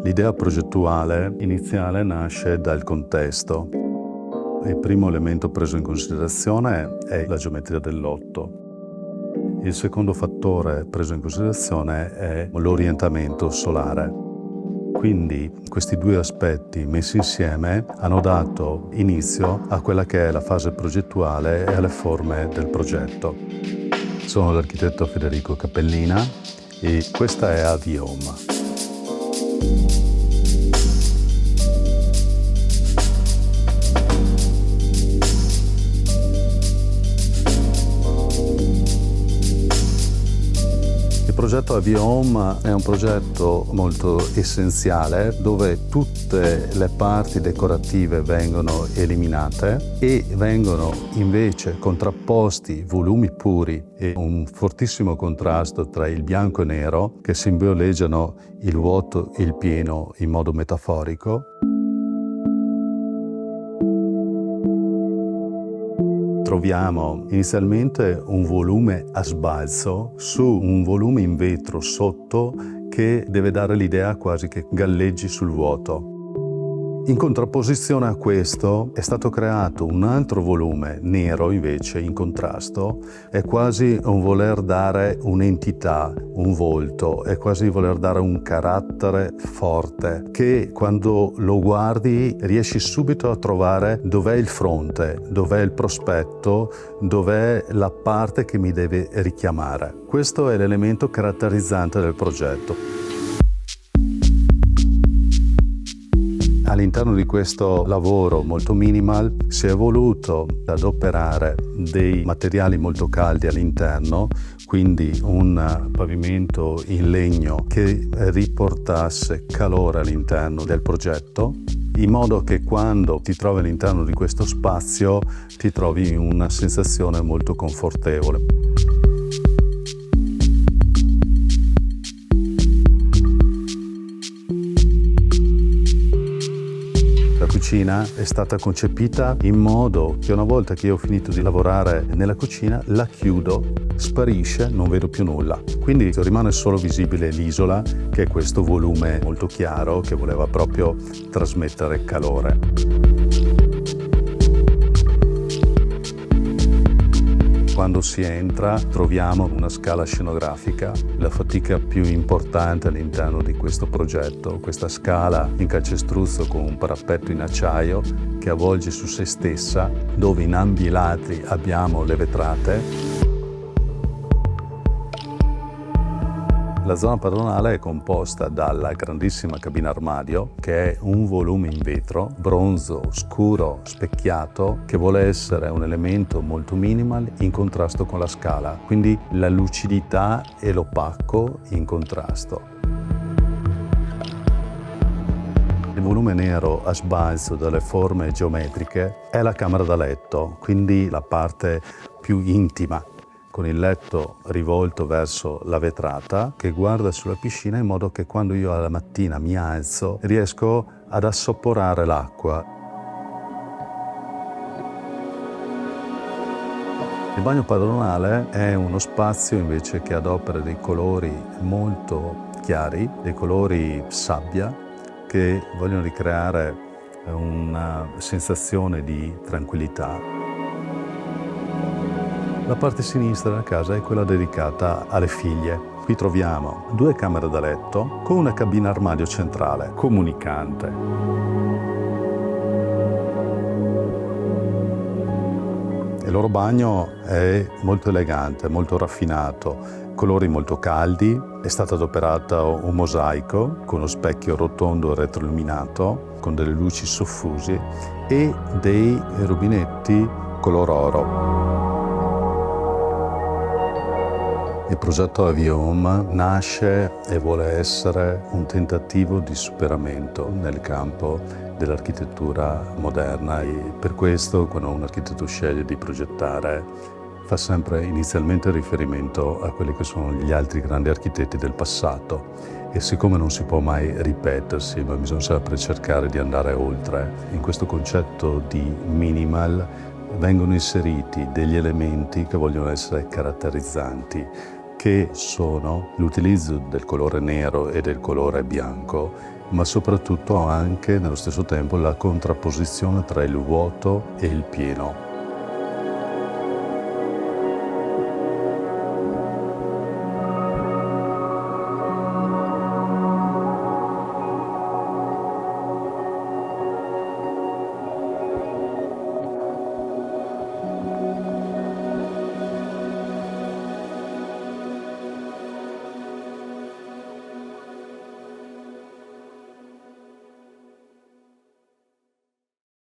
L'idea progettuale iniziale nasce dal contesto. Il primo elemento preso in considerazione è la geometria del lotto. Il secondo fattore preso in considerazione è l'orientamento solare. Quindi questi due aspetti messi insieme hanno dato inizio a quella che è la fase progettuale e alle forme del progetto. Sono l'architetto Federico Cappellina e questa è AVIOM. Il progetto AVIOM è un progetto molto essenziale dove tutte le parti decorative vengono eliminate e vengono invece contrapposti volumi puri e un fortissimo contrasto tra il bianco e nero che simboleggiano il vuoto e il pieno in modo metaforico. Troviamo inizialmente un volume a sbalzo su un volume in vetro sotto che deve dare l'idea quasi che galleggi sul vuoto. In contrapposizione a questo è stato creato un altro volume nero invece in contrasto, è quasi un voler dare un'entità, un volto, è quasi voler dare un carattere forte che quando lo guardi riesci subito a trovare dov'è il fronte, dov'è il prospetto, dov'è la parte che mi deve richiamare. Questo è l'elemento caratterizzante del progetto. All'interno di questo lavoro molto minimal si è voluto adoperare dei materiali molto caldi all'interno, quindi un pavimento in legno che riportasse calore all'interno del progetto, in modo che quando ti trovi all'interno di questo spazio ti trovi in una sensazione molto confortevole. La cucina è stata concepita in modo che una volta che io ho finito di lavorare nella cucina la chiudo, sparisce, non vedo più nulla. Quindi rimane solo visibile l'isola, che è questo volume molto chiaro che voleva proprio trasmettere calore. Quando si entra troviamo una scala scenografica, la fatica più importante all'interno di questo progetto, questa scala in calcestruzzo con un parapetto in acciaio che avvolge su se stessa, dove in ambi i lati abbiamo le vetrate. La zona padronale è composta dalla grandissima cabina armadio, che è un volume in vetro, bronzo, scuro, specchiato, che vuole essere un elemento molto minimal in contrasto con la scala, quindi la lucidità e l'opaco in contrasto. Il volume nero a sbalzo dalle forme geometriche è la camera da letto, quindi la parte più intima, con il letto rivolto verso la vetrata che guarda sulla piscina in modo che quando io alla mattina mi alzo riesco ad assaporare l'acqua. Il bagno padronale è uno spazio invece che adopera dei colori molto chiari, dei colori sabbia che vogliono ricreare una sensazione di tranquillità. La parte sinistra della casa è quella dedicata alle figlie. Qui troviamo 2 camere da letto con una cabina armadio centrale, comunicante. Il loro bagno è molto elegante, molto raffinato, colori molto caldi. È stato adoperato un mosaico con uno specchio rotondo retroilluminato, con delle luci soffuse e dei rubinetti color oro. Il progetto AVIOM nasce e vuole essere un tentativo di superamento nel campo dell'architettura moderna e per questo quando un architetto sceglie di progettare fa sempre inizialmente riferimento a quelli che sono gli altri grandi architetti del passato e siccome non si può mai ripetersi ma bisogna sempre cercare di andare oltre, in questo concetto di minimal vengono inseriti degli elementi che vogliono essere caratterizzanti, che sono l'utilizzo del colore nero e del colore bianco ma soprattutto anche nello stesso tempo la contrapposizione tra il vuoto e il pieno.